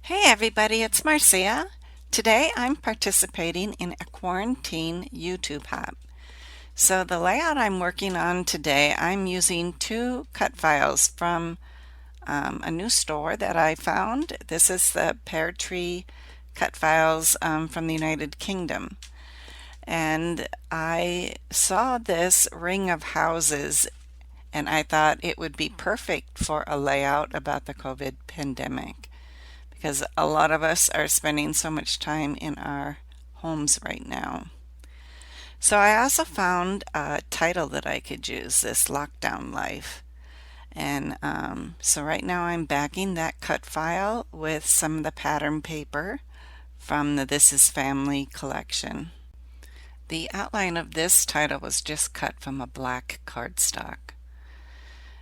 Hey everybody, it's Marcia. Today I'm participating in a quarantine YouTube hop. So the layout I'm working on today, I'm using two cut files from a new store that I found. This is the Pear Tree cut files from the United Kingdom. And I saw this ring of houses and I thought it would be perfect for a layout about the COVID pandemic, because a lot of us are spending so much time in our homes right now. So I also found a title that I could use, this lockdown life. And so right now I'm backing that cut file with some of the pattern paper from the This Is Family collection. The outline of this title was just cut from a black cardstock.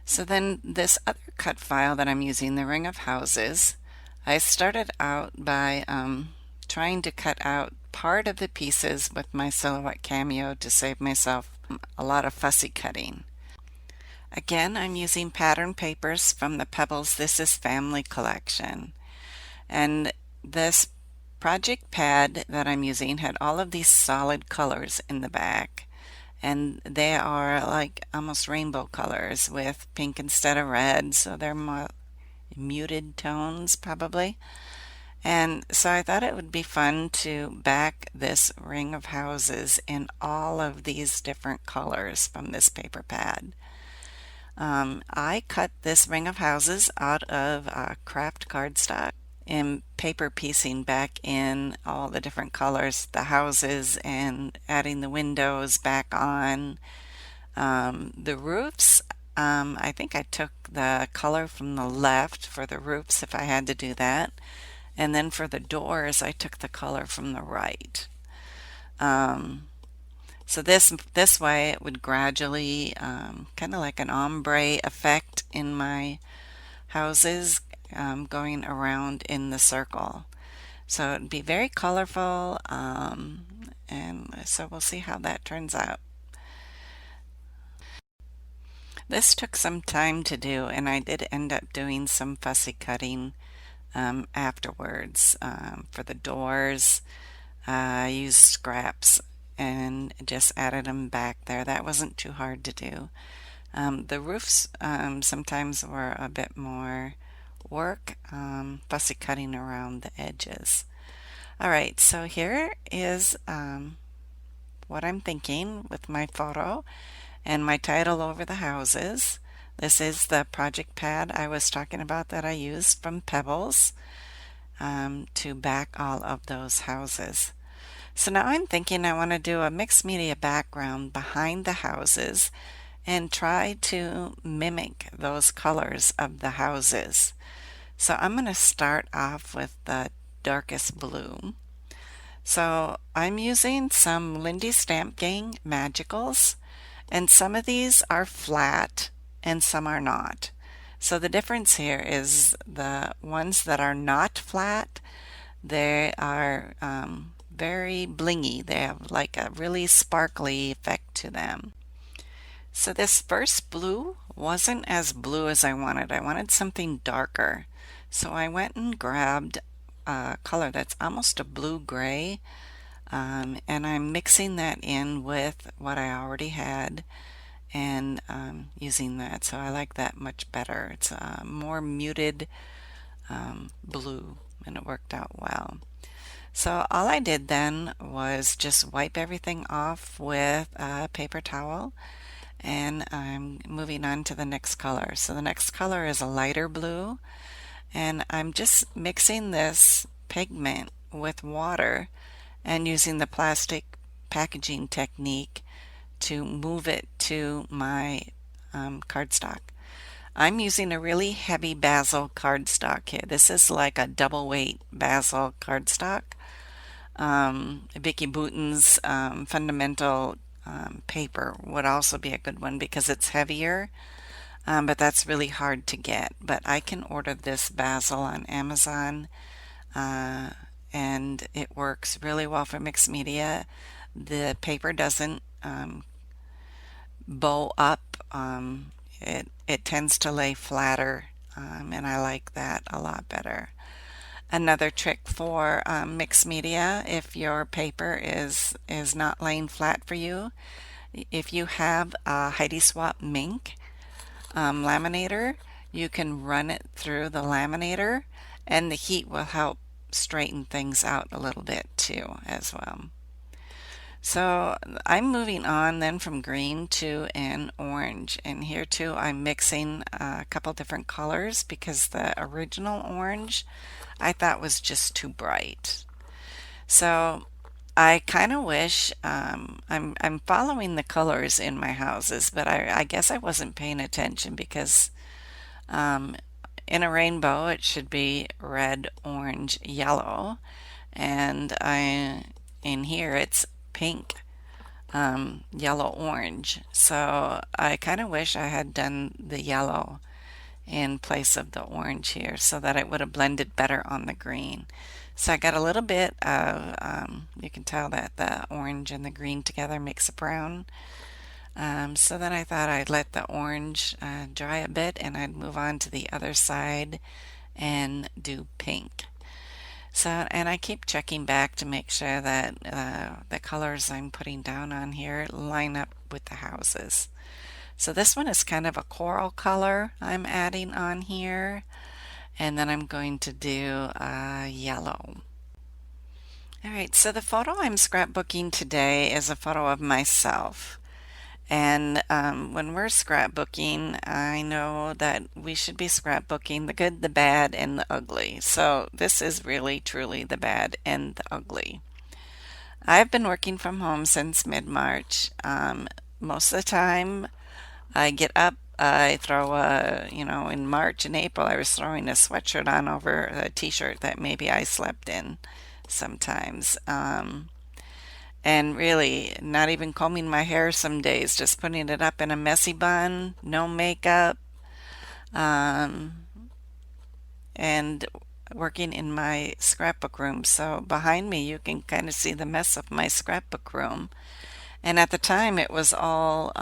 So then this other cut file that I'm using, the Ring of Houses, I started out by trying to cut out part of the pieces with my Silhouette Cameo to save myself a lot of fussy cutting. Again, I'm using pattern papers from the Pebbles This Is Family collection. And this project pad that I'm using had all of these solid colors in the back. And they are like almost rainbow colors with pink instead of red, so they're more muted tones probably. And so I thought it would be fun to back this ring of houses in all of these different colors from this paper pad. I cut this ring of houses out of craft cardstock and paper piecing back in all the different colors, the houses, and adding the windows back on. The roofs, I think I took the color from the left for the roofs if I had to do that. And then for the doors, I took the color from the right. So this way it would gradually, kind of like an ombre effect in my houses, going around in the circle. So it'd be very colorful, and so we'll see how that turns out. This took some time to do, and I did end up doing some fussy cutting afterwards. For the doors, I used scraps and just added them back there. That wasn't too hard to do. The roofs sometimes were a bit more work, fussy cutting around the edges. All right, so here is what I'm thinking with my photo and my title over the houses. This is the project pad I was talking about that I used from Pebbles to back all of those houses. So now I'm thinking I want to do a mixed media background behind the houses and try to mimic those colors of the houses. So I'm going to start off with the darkest blue. So I'm using some Lindy Stamp Gang Magicals, and some of these are flat and some are not. So the difference here is the ones that are not flat, they are very blingy. They have like a really sparkly effect to them. So this first blue wasn't as blue as I wanted. I wanted something darker. So I went and grabbed a color that's almost a blue-gray, and I'm mixing that in with what I already had and using that. So I like that much better. It's a more muted blue, and it worked out well. So all I did then was just wipe everything off with a paper towel, and I'm moving on to the next color. So the next color is a lighter blue, and I'm just mixing this pigment with water and using the plastic packaging technique to move it to my cardstock. I'm using a really heavy basil cardstock here. This is like a double weight basil cardstock. Vicky Bouton's fundamental paper would also be a good one because it's heavier, but that's really hard to get. But I can order this basil on Amazon, and it works really well for mixed media. The paper doesn't bow up. It tends to lay flatter, and I like that a lot better. Another trick for mixed media, if your paper is not laying flat for you, if you have a Heidi Swap Mink laminator, you can run it through the laminator, and the heat will help straighten things out a little bit too as well. So I'm moving on then from green to an orange, and here too I'm mixing a couple different colors because the original orange I thought was just too bright. So I kind of wish I'm following the colors in my houses, but I guess I wasn't paying attention because um, in a rainbow it should be red, orange, yellow, and I in here it's pink, yellow, orange. So I kind of wish I had done the yellow in place of the orange here so that it would have blended better on the green. So I got a little bit of, you can tell that the orange and the green together makes a brown. So then I thought I'd let the orange dry a bit and I'd move on to the other side and do pink. So, and I keep checking back to make sure that the colors I'm putting down on here line up with the houses. So this one is kind of a coral color I'm adding on here. And then I'm going to do yellow. All right, so the photo I'm scrapbooking today is a photo of myself. And when we're scrapbooking, I know that we should be scrapbooking the good, the bad, and the ugly. So this is really, truly the bad and the ugly. I've been working from home since mid-March. Most of the time, I get up, I throw in March and April, I was throwing a sweatshirt on over a t-shirt that maybe I slept in sometimes. And really, not even combing my hair some days, just putting it up in a messy bun, no makeup, um, and working in my scrapbook room. So behind me, you can kind of see the mess of my scrapbook room. And at the time, it was all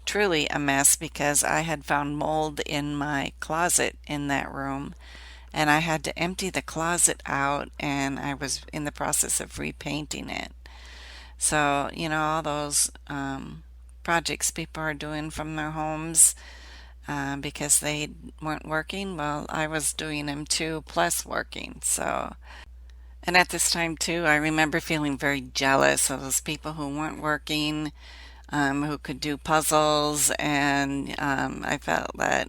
truly a mess because I had found mold in my closet in that room, and I had to empty the closet out, and I was in the process of repainting it. So, all those projects people are doing from their homes because they weren't working, well, I was doing them too, plus working. So, and at this time too, I remember feeling very jealous of those people who weren't working, who could do puzzles, and I felt that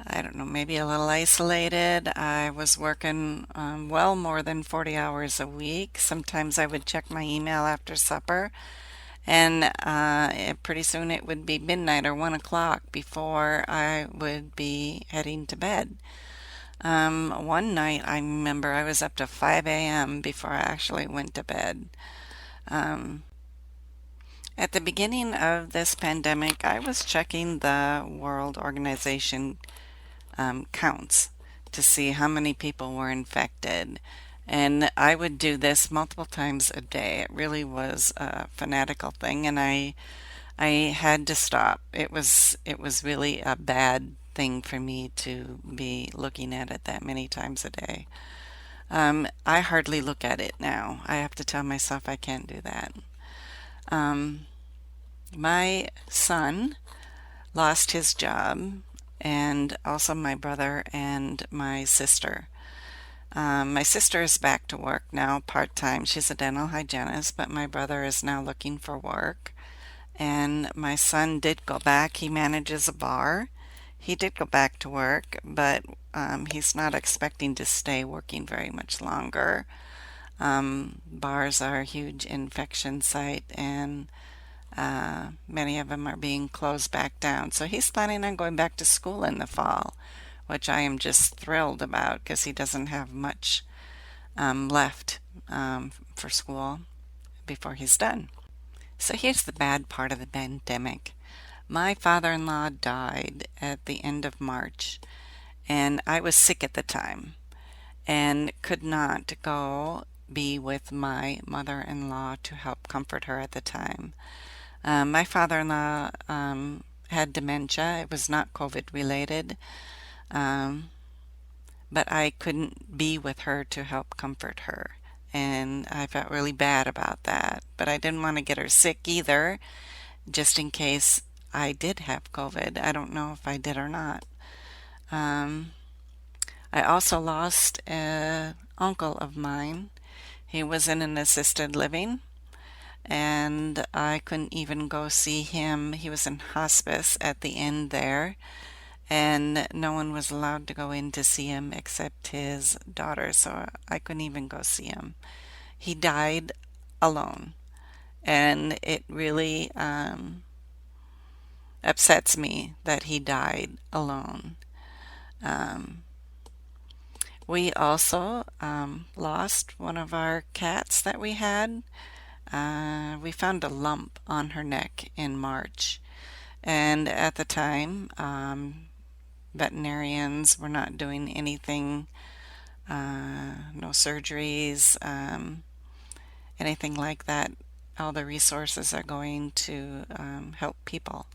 I don't know, maybe a little isolated. I was working well more than 40 hours a week. Sometimes I would check my email after supper, and pretty soon it would be midnight or 1 o'clock before I would be heading to bed. One night I remember I was up to 5 a.m. before I actually went to bed. Um, at the beginning of this pandemic, I was checking the World Organization counts to see how many people were infected. And I would do this multiple times a day. It really was a fanatical thing, and I had to stop. It was really a bad thing for me to be looking at it that many times a day. I hardly look at it now. I have to tell myself I can't do that. Um, my son lost his job, and also my brother and my sister. My sister is back to work now part time. She's a dental hygienist, but my brother is now looking for work. And my son did go back. He manages a bar. He did go back to work, but he's not expecting to stay working very much longer. Bars are a huge infection site, and many of them are being closed back down. So he's planning on going back to school in the fall, which I am just thrilled about because he doesn't have much left for school before he's done. So here's the bad part of the pandemic. My father-in-law died at the end of March, and I was sick at the time and could not go be with my mother-in-law to help comfort her at the time. My father-in-law had dementia. It was not COVID related, um, but I couldn't be with her to help comfort her. And I felt really bad about that. But I didn't want to get her sick either, just in case I did have COVID. I don't know if I did or not. Um, I also lost an uncle of mine. He was in an assisted living, and I couldn't even go see him. He was in hospice at the end there, and no one was allowed to go in to see him except his daughter, so I couldn't even go see him. He died alone, and it really upsets me that he died alone. Um, we also lost one of our cats that we had. We found a lump on her neck in March, and at the time, veterinarians were not doing anything, no surgeries, anything like that. All the resources are going to help people.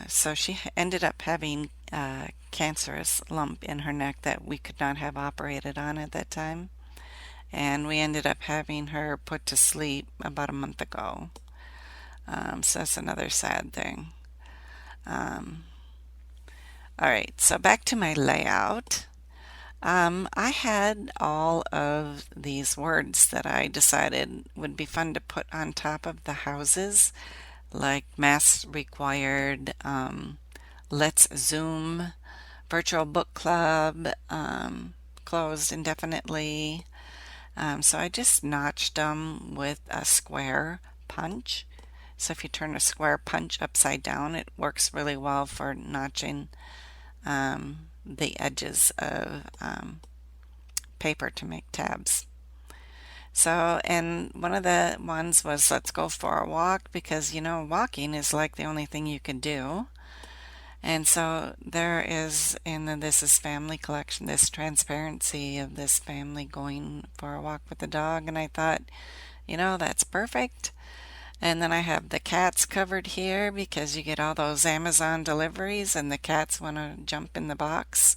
So she ended up having a cancerous lump in her neck that we could not have operated on at that time. And we ended up having her put to sleep about a month ago. So that's another sad thing. Um, all right, so back to my layout. I had all of these words that I decided would be fun to put on top of the houses, like mass required, let's Zoom, virtual book club, closed indefinitely. So I just notched them with a square punch. So if you turn a square punch upside down, it works really well for notching the edges of paper to make tabs. So, and one of the ones was let's go for a walk because walking is like the only thing you can do. And so there is in the This Is Family collection this transparency of this family going for a walk with the dog. And I thought, that's perfect. And then I have the cats covered here because you get all those Amazon deliveries and the cats want to jump in the box.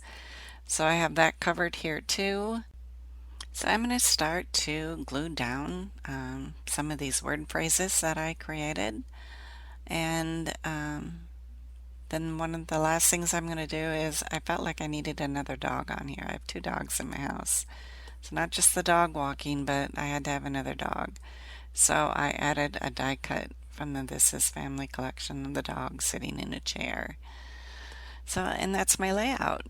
So I have that covered here too. So I'm going to start to glue down some of these word phrases that I created. And then one of the last things I'm going to do is I felt like I needed another dog on here. I have two dogs in my house. So not just the dog walking, but I had to have another dog. So I added a die cut from the This Is Family collection of the dog sitting in a chair. So, and that's my layout.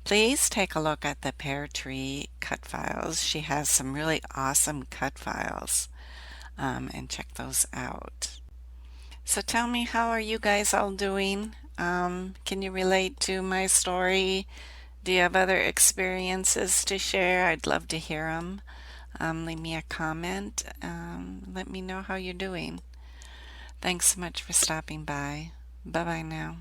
Please take a look at the Pear Tree cut files. She has some really awesome cut files, and check those out. So tell me, how are you guys all doing? Can you relate to my story? Do you have other experiences to share? I'd love to hear them. Leave me a comment. Let me know how you're doing. Thanks so much for stopping by. Bye bye now.